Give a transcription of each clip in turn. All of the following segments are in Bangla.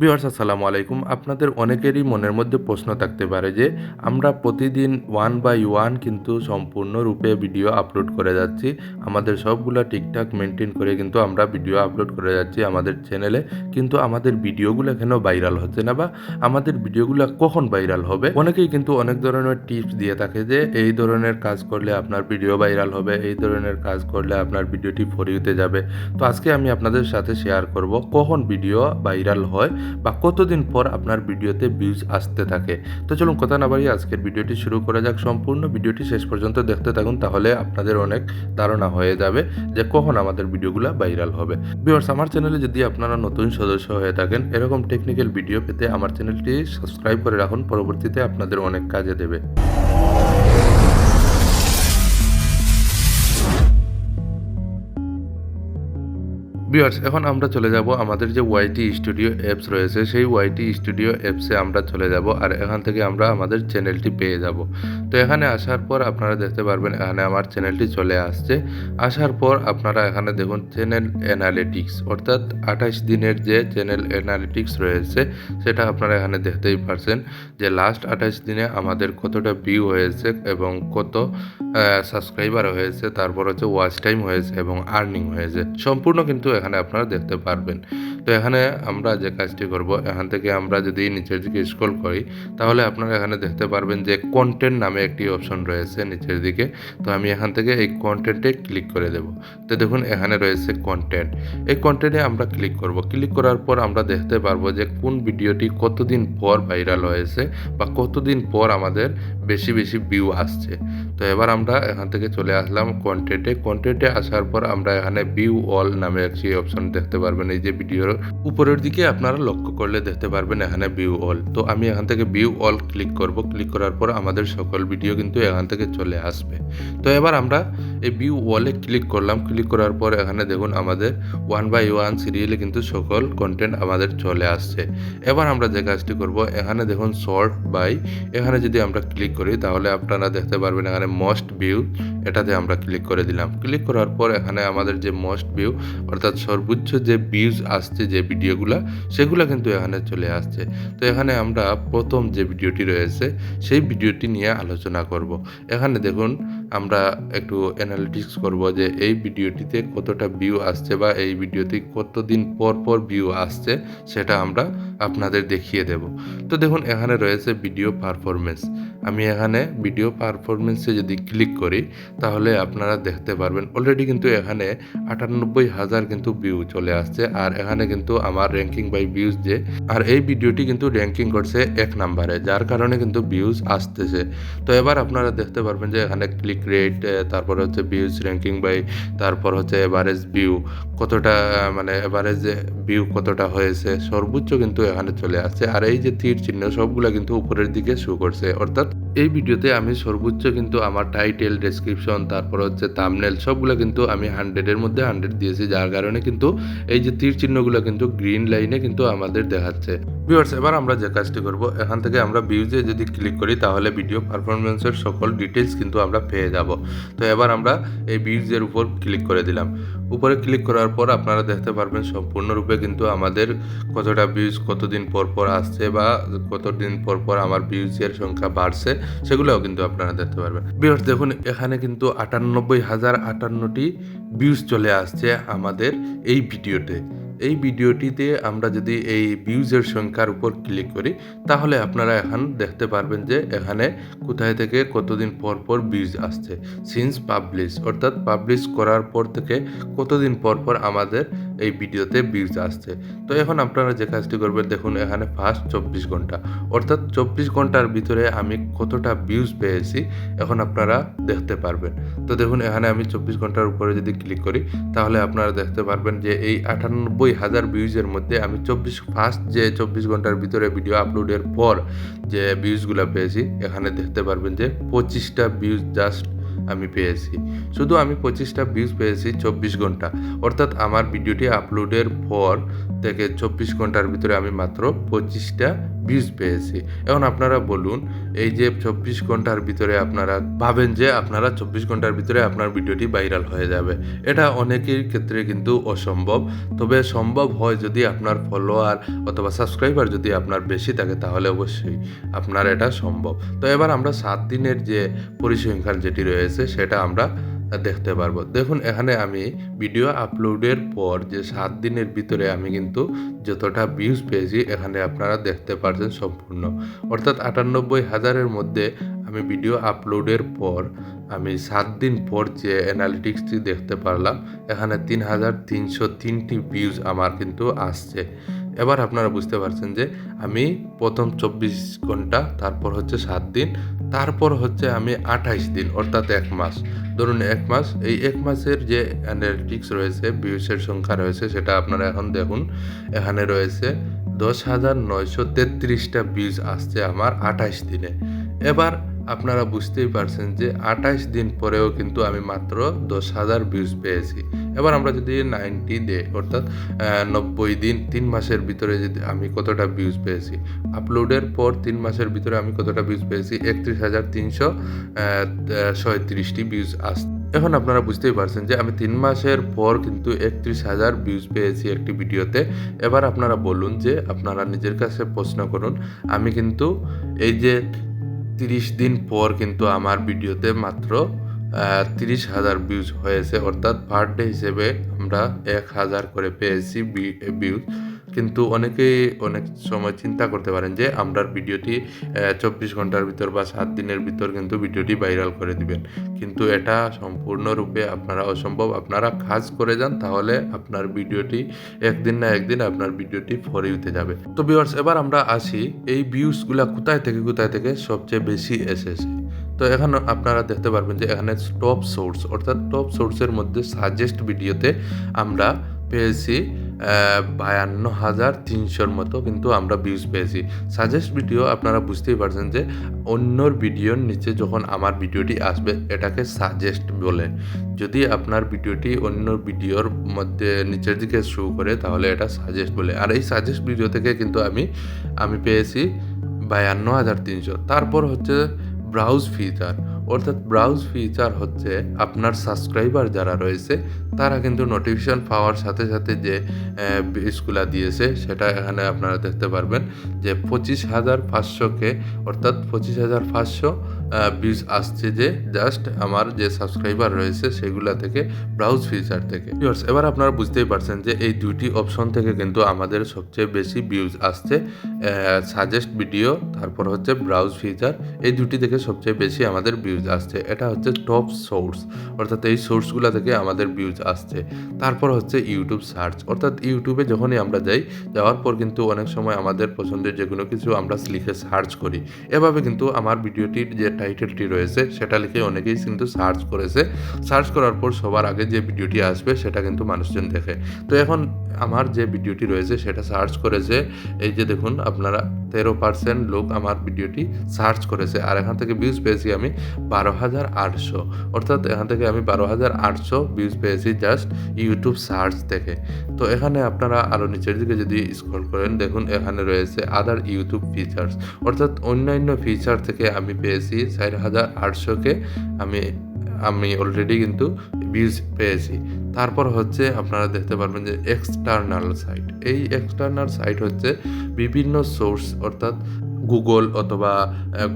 ভিউয়ার্স আসসালামু আলাইকুম। আপনাদের অনেকেরই মনের মধ্যে প্রশ্ন থাকতে পারে যে আমরা প্রতিদিন ওয়ান বাই ওয়ান কিন্তু সম্পূর্ণরূপে ভিডিও আপলোড করে যাচ্ছি। আমাদের সবগুলা ঠিকঠাক মেইনটেইন করে কিন্তু আমরা ভিডিও আপলোড করে যাচ্ছি আমাদের চ্যানেলে। কিন্তু আমাদের ভিডিওগুলা কেন ভাইরাল হচ্ছে না বা আমাদের ভিডিওগুলা কখন ভাইরাল হবে? অনেকেই কিন্তু অনেক ধরনের টিপস দিয়ে থাকে যে এই ধরনের কাজ করলে আপনার ভিডিও ভাইরাল হবে, এই ধরনের কাজ করলে আপনার ভিডিওটি ফর ইউতে যাবে। তো আজকে আমি আপনাদের সাথে শেয়ার করব কখন ভিডিও ভাইরাল হয় বা কতদিন পর আপনার ভিডিওতে ভিউজ আসতে থাকে। তো চলুন কথা না বাড়িয়ে আজকের ভিডিওটি শুরু করা যাক। সম্পূর্ণ ভিডিওটি শেষ পর্যন্ত দেখতে থাকুন, তাহলে আপনাদের অনেক ধারণা হয়ে যাবে যে কখন আমাদের ভিডিওগুলো ভাইরাল হবে। ভিউয়ার্স, আমার চ্যানেলে যদি আপনারা নতুন সদস্য হয়ে থাকেন, এরকম টেকনিক্যাল ভিডিও পেতে আমার চ্যানেলটি সাবস্ক্রাইব করে রাখুন, পরবর্তীতে আপনাদের অনেক কাজে দেবে। ভিউয়ার্স, এখন আমরা চলে যাব আমাদের যে ওয়াইটি স্টুডিও অ্যাপস রয়েছে, সেই ওয়াইটি স্টুডিও অ্যাপসে আমরা চলে যাব আর এখান থেকে আমরা আমাদের চ্যানেলটি পেয়ে যাব। তো এখানে আসার পর আপনারা দেখতে পারবেন এখানে আমার চ্যানেলটি চলে আসছে। আসার পর আপনারা এখানে দেখুন চ্যানেল অ্যানালিটিক্স, অর্থাৎ 28 দিনের যে চ্যানেল অ্যানালিটিক্স রয়েছে সেটা আপনারা এখানে দেখতেই পারছেন যে লাস্ট 28 দিনে আমাদের কতটা ভিউ হয়েছে এবং কত সাবস্ক্রাইবার হয়েছে, তারপর হচ্ছে ওয়াচ টাইম হয়েছে এবং আর্নিং হয়েছে, সম্পূর্ণ কিন্তু এখানে আপনারা দেখতে পারবেন। তো এখানে আমরা যে কাজটি করব, এখান থেকে আমরা যদি নিচের দিকে স্ক্রল করি তাহলে আপনারা এখানে দেখতে পারবেন যে কন্টেন্ট নামে একটি অপশন রয়েছে নিচের দিকে। তো আমি এখান থেকে এই কন্টেন্টে ক্লিক করে দেব। তো দেখুন এখানে রয়েছে কন্টেন্ট। এই কন্টেন্টে আমরা ক্লিক করব। ক্লিক করার পর আমরা দেখতে পারবো যে কোন ভিডিওটি কতদিন পর ভাইরাল হয়েছে বা কতদিন পর আমাদের বেশি বেশি ভিউ আসছে। তো এবার আমরা এখান থেকে চলে আসলাম কন্টেন্টে আসার পর আমরা এখানে ভিউ অল নামে একটি অপশন দেখতে পারবেন। এই যে ভিডিওর উপরের দিকে আপনারা লক্ষ্য করলে দেখতে পারবেন এখানে ভিউ অল। তো আমি এখান থেকে ভিউ অল ক্লিক করব। ক্লিক করার পর আমাদের সকল ভিডিও কিন্তু এখান থেকে চলে আসবে। তো এবার আমরা এই ভিউ ওয়ালে ক্লিক করলাম। ক্লিক করার পর এখানে দেখুন আমাদের ওয়ান বাই ওয়ান সিরিয়ালে কিন্তু সকল কন্টেন্ট আমাদের চলে আসছে। এবার আমরা যে কাজটি করব, এখানে দেখুন শর্ট বাই, এখানে যদি আমরা ক্লিক করি তাহলে আপনারা দেখতে পারবেন এখানে মোস্ট ভিউ, এটাতে আমরা ক্লিক করে দিলাম। ক্লিক করার পর এখানে আমাদের যে মোস্ট ভিউ অর্থাৎ সর্বোচ্চ যে ভিউজ আসছে যে ভিডিওগুলা, সেগুলো কিন্তু এখানে চলে আসছে। তো এখানে আমরা প্রথম যে ভিডিওটি রয়েছে সেই ভিডিওটি নিয়ে আলোচনা করব। এখানে দেখুন আমরা একটু অ্যানালিটিক্স করব যে এই ভিডিওটিতে কতটা ভিউ আসছে বা এই ভিডিওতে কতদিন পর পর ভিউ আসছে, সেটা আমরা আপনাদের দেখিয়ে দেব। তো দেখুন এখানে রয়েছে ভিডিও পারফরমেন্স। আমি এখানে ভিডিও পারফরমেন্সে যদি ক্লিক করি তাহলে আপনারা দেখতে পারবেন অলরেডি কিন্তু এখানে 98,000 কিন্তু ভিউ চলে আসছে। আর এখানে কিন্তু আমার র্যাঙ্কিং বাই ভিউজ যে, আর এই ভিডিওটি কিন্তু র্যাঙ্কিং করছে 1 নাম্বারে, যার কারণে কিন্তু ভিউজ আসতেছে। তো এবার আপনারা দেখতে পারবেন যে এখানে ক্লিক রেট, তারপর হচ্ছে ভিউজ র্যাঙ্কিং বাই, তারপর হচ্ছে এভারেজ ভিউ কতটা, মানে এভারেজ ভিউ কতটা হয়েছে, সর্বোচ্চ কিন্তু এখানে চলে আসছে। আর এই যে তীর চিহ্ন সবগুলা কিন্তু উপরের দিকে শো করছে, অর্থাৎ এই ভিডিওতে আমি সর্বোচ্চ কিন্তু আমার টাইটেল, ডেসক্রিপশন, তারপর হচ্ছে থাম্বনেল সবগুলো কিন্তু আমি 100-এর মধ্যে 100 দিয়েছি, যার কারণে কিন্তু এই যে তীর চিহ্নগুলো কিন্তু গ্রিন লাইনে কিন্তু আমাদের দেখাচ্ছে। ভিউয়ার্স, এবার আমরা যে কাজটি করব, এখান থেকে আমরা ভিউজে যদি ক্লিক করি তাহলে ভিডিও পারফরমেন্সের সকল ডিটেলস কিন্তু আমরা পেয়ে যাব। তো এবার আমরা এই ভিউজের উপর ক্লিক করে দিলাম। উপরে ক্লিক করার পর আপনারা দেখতে পারবেন সম্পূর্ণরূপে কিন্তু আমাদের কতটা ভিউজ কতদিন পর পর আসছে বা কতদিন পর পর আমার ভিউজের সংখ্যা বাড়ছে, সেগুলোও কিন্তু আপনারা দেখতে পারবেন। ভিউয়ার্স দেখুন এখানে কিন্তু 98,058টি ভিউজ চলে আসছে আমাদের এই ভিডিওতে। এই ভিডিওটিতে আমরা যদি এই ভিউজের সংখ্যার উপর ক্লিক করি তাহলে আপনারা এখন দেখতে পারবেন যে এখানে কোথায় থেকে কতদিন পর পর ভিউজ আসছে। সিন্স পাবলিশ, অর্থাৎ পাবলিশ করার পর থেকে কতদিন পর পর আমাদের এই ভিডিওতে ভিউজ আসছে। তো এখন আপনারা যে কাজটি করবেন, দেখুন এখানে ফার্স্ট 24 ঘন্টা, অর্থাৎ 24 ঘন্টার ভিতরে আমি কতটা ভিউজ পেয়েছি এখন আপনারা দেখতে পারবেন। তো দেখুন এখানে আমি 24 ঘন্টার উপরে যদি ক্লিক করি তাহলে আপনারা দেখতে পারবেন যে এই 98,000 ভিউজের মধ্যে আমি ফার্স্ট যে 24 ঘন্টার ভিতরে ভিডিও আপলোডের পর যে ভিউজগুলো পেয়েছি, এখানে দেখতে পারবেন যে 25টা ভিউজ জাস্ট আমি পেয়েছি। শুধু আমি 25টা ভিউজ পেয়েছি 24 ঘন্টা, অর্থাৎ আমার ভিডিওটি আপলোডের পর থেকে 24 ঘন্টার ভিতরে আমি মাত্র 25টা ভিউজ পেয়েছি। এখন আপনারা বলুন, এই যে 24 ঘন্টার ভিতরে আপনারা ভাবেন যে আপনারা 24 ঘন্টার ভিতরে আপনার ভিডিওটি ভাইরাল হয়ে যাবে। এটা অনেকের ক্ষেত্রে কিন্তু অসম্ভব। তবে সম্ভব হয় যদি আপনার ফলোয়ার অথবা সাবস্ক্রাইবার যদি আপনার বেশি থাকে, তাহলে অবশ্যই আপনার এটা সম্ভব। তো এবার আমরা 7 দিনের যে পরিসংখ্যান যেটি রয়েছে সেটা আমরা দেখতে পারবো। দেখুন, এখানে আমি ভিডিও আপলোডের পর যে 7 দিনের ভিতরে আমি কিন্তু যতটা ভিউজ পেয়েছি এখানে আপনারা দেখতে পারছেন সম্পূর্ণ। অর্থাৎ ৯৮,০০০-এর মধ্যে আমি ভিডিও আপলোডের পর আমি 7 দিন পর যে অ্যানালিটিক্সটি দেখতে পারলাম, এখানে ৩,৩০৩টি ভিউজ আমার কিন্তু আসছে। এবার আপনারা বুঝতে পারছেন যে আমি প্রথম 24 ঘন্টা, তারপর হচ্ছে 7 দিন, তারপর হচ্ছে আমি 28 দিন, অর্থাৎ 1 মাস। ধরুন 1 মাস, এই 1 মাসের যে অ্যানালিটিক্স রয়েছে, ভিউসের সংখ্যা রয়েছে, সেটা আপনারা এখন দেখুন। এখানে রয়েছে ১০,৯৩৩টা ভিউজ আসছে আমার 28 দিনে। এবার আপনারা বুঝতেই পারছেন যে 28 দিন পরেও কিন্তু আমি মাত্র 10,000 ভিউজ পেয়েছি। এবার আমরা যদি 90 ডে অর্থাৎ 90 দিন, 3 মাসের ভিতরে যদি আমি কতটা ভিউজ পেয়েছি, আপলোডের পর 3 মাসের ভিতরে আমি কতটা ভিউজ পেয়েছি, ৩১,৩37টি ভিউজ এখন আপনারা বুঝতেই পারছেন যে আমি 3 মাসের পর কিন্তু ৩১,০০০ ভিউজ পেয়েছি একটি ভিডিওতে। এবার আপনারা বলুন যে আপনারা নিজের কাছে প্রশ্ন করুন, আমি কিন্তু এই যে 30 দিন পর কিন্তু আমার ভিডিওতে মাত্র 30,000 ভিউজ হয়েছে। অর্থাৎ পার ডে হিসেবে আমরা 1,000 করে পেয়েছি ভিউজ। কিন্তু অনেকেই অনেক সময় চিন্তা করতে পারেন যে আপনার ভিডিওটি 24 ঘন্টার ভিতর বা 7 দিনের ভিতর কিন্তু ভিডিওটি ভাইরাল করে দিবেন। কিন্তু এটা সম্পূর্ণরূপে আপনারা অসম্ভব। আপনারা কাজ করে যান, তাহলে আপনার ভিডিওটি একদিন না একদিন আপনার ভিডিওটি ফর ইউতে যাবে। তো ভিউয়ার্স, এবার আমরা আসি এই ভিউজগুলা কোথায় থেকে সবচেয়ে বেশি এসেছে। তো এখন আপনারা দেখতে পারবেন যে এখানে টপ সোর্স, অর্থাৎ টপ সোর্সের মধ্যে সাজেস্ট ভিডিওতে আমরা পেয়েছি ৫২,৩০০-র মতো কিন্তু আমরা ভিউজ পেয়েছি। সাজেস্ট ভিডিও আপনারা বুঝতেই পারছেন যে অন্যর ভিডিওর নিচে যখন আমার ভিডিওটি আসবে, এটাকে সাজেস্ট বলে। যদি আপনার ভিডিওটি অন্য ভিডিওর মধ্যে নিচের দিকে শো করে, তাহলে এটা সাজেস্ট বলে। আর এই সাজেস্ট ভিডিও থেকে কিন্তু আমি পেয়েছি ৫২,৩০০। তারপর হচ্ছে ব্রাউজ ফিচার, অর্থাৎ ব্রাউজ ফিচার হচ্ছে আপনার সাবস্ক্রাইবার যারা রয়েছে তারা কিন্তু নোটিফিকেশন পাওয়ার সাথে সাথে যে ভিউজগুলা দিয়েছে সেটা এখানে আপনারা দেখতে পারবেন যে 25,500কে, অর্থাৎ 25,500 ভিউজ আসছে যে জাস্ট আমার যে সাবস্ক্রাইবার রয়েছে সেগুলা থেকে, ব্রাউজ ফিচার থেকে। এবার আপনারা বুঝতেই পারছেন যে এই দুইটি অপশন থেকে কিন্তু আমাদের সবচেয়ে বেশি ভিউজ আসছে। সাজেস্ট ভিডিও, তারপর হচ্ছে ব্রাউজ ফিচার, এই দুটি থেকে সবচেয়ে বেশি আমাদের ভিউজ আসছে। এটা হচ্ছে টপ সোর্স, অর্থাৎ এই সোর্সগুলো থেকে আমাদের ভিউজ আসছে। তারপর হচ্ছে ইউটিউব সার্চ, অর্থাৎ ইউটিউবে যখনই আমরা যাওয়ার পর কিন্তু অনেক সময় আমাদের পছন্দের যে কোনো কিছু আমরা লিখে সার্চ করি। এভাবে কিন্তু আমার ভিডিওটির যে টাইটেলটি রয়েছে সেটা লিখে অনেকেই কিন্তু সার্চ করেছে। সার্চ করার পর সবার আগে যে ভিডিওটি আসবে সেটা কিন্তু মানুষজন দেখে। তো এখন আমার যে ভিডিওটি রয়েছে সেটা সার্চ করেছে, এই যে দেখুন আপনারা 13% লোক আমার ভিডিওটি সার্চ করেছে। আর এখান থেকে ভিউজ পেয়েছি আমি 12,800, অর্থাৎ এখান থেকে আমি 12,800 ভিউজ পেয়েছি জাস্ট ইউটিউব সার্চ থেকে। তো এখানে আপনারা আরও নিচের দিকে যদি স্ক্রল করেন, দেখুন এখানে রয়েছে আদার ইউটিউব ফিচার্স, অর্থাৎ অন্যান্য ফিচার থেকে আমি পেয়েছি 4,800কে আমি অলরেডি কিন্তু ভিউজ পেয়েছি। তারপর হচ্ছে আপনারা দেখতে পারবেন যে এক্সটার্নাল সাইট। এই এক্সটার্নাল সাইট হচ্ছে বিভিন্ন সোর্স, অর্থাৎ গুগল অথবা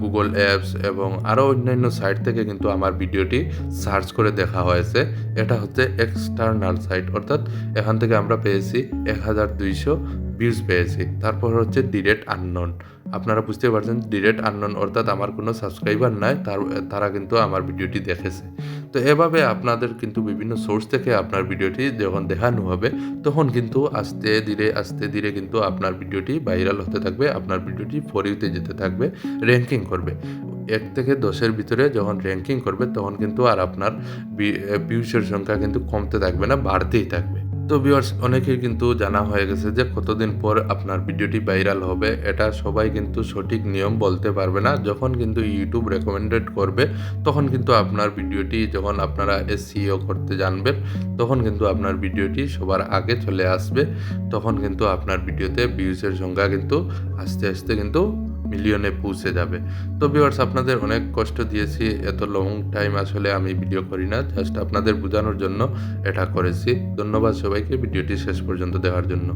গুগল অ্যাপস এবং আরও অন্যান্য সাইট থেকে কিন্তু আমার ভিডিওটি সার্চ করে দেখা হয়েছে। এটা হচ্ছে এক্সটার্নাল সাইট, অর্থাৎ এখান থেকে আমরা পেয়েছি 1,200 ভিউজ পেয়েছি। তারপর হচ্ছে ডিরেক্ট আননোন, আপনারা বুঝতে পারছেন ডিরেক্ট আননোন অর্থাৎ আমার কোনো সাবস্ক্রাইবার নাই, তারা কিন্তু আমার ভিডিওটি দেখেছে। তো এভাবে আপনাদের কিন্তু বিভিন্ন সোর্স থেকে আপনার ভিডিওটি যখন দেখানো হবে, তখন কিন্তু আস্তে ধীরে কিন্তু আপনার ভিডিওটি ভাইরাল হতে থাকবে, আপনার ভিডিওটি ফর ইউতে যেতে থাকবে, র্যাঙ্কিং করবে। 1 থেকে 10-এর ভিতরে যখন র্যাঙ্কিং করবে, তখন কিন্তু আর আপনার ভিউসের সংখ্যা কিন্তু কমতে থাকবে না, বাড়তেই থাকবে। তো ভিউয়ার্স অনেকের কিন্তু জানা হয়ে গেছে যে কতদিন পর আপনার ভিডিওটি ভাইরাল হবে। এটা সবাই কিন্তু সঠিক নিয়ম বলতে পারবে না। যখন কিন্তু YouTube রেকমেন্ডেড করবে তখন কিন্তু আপনার ভিডিওটি যখন আপনারা SEO করতে জানবেন তখন কিন্তু আপনার ভিডিওটি সবার আগে চলে আসবে। তখন কিন্তু আপনার ভিডিওতে ভিউজের সংখ্যা কিন্তু আস্তে, আস্তে কিন্তু মিলিয়নে পৌঁছে যাবে। তো ভিউয়ার্স আপনাদের অনেক কষ্ট দিয়েছি। এত লং টাইম আসলে আমি ভিডিও করি না। জাস্ট আপনাদের বোঝানোর জন্য এটা করেছি। ধন্যবাদ সবাইকে ভিডিওটি শেষ পর্যন্ত দেখার জন্য।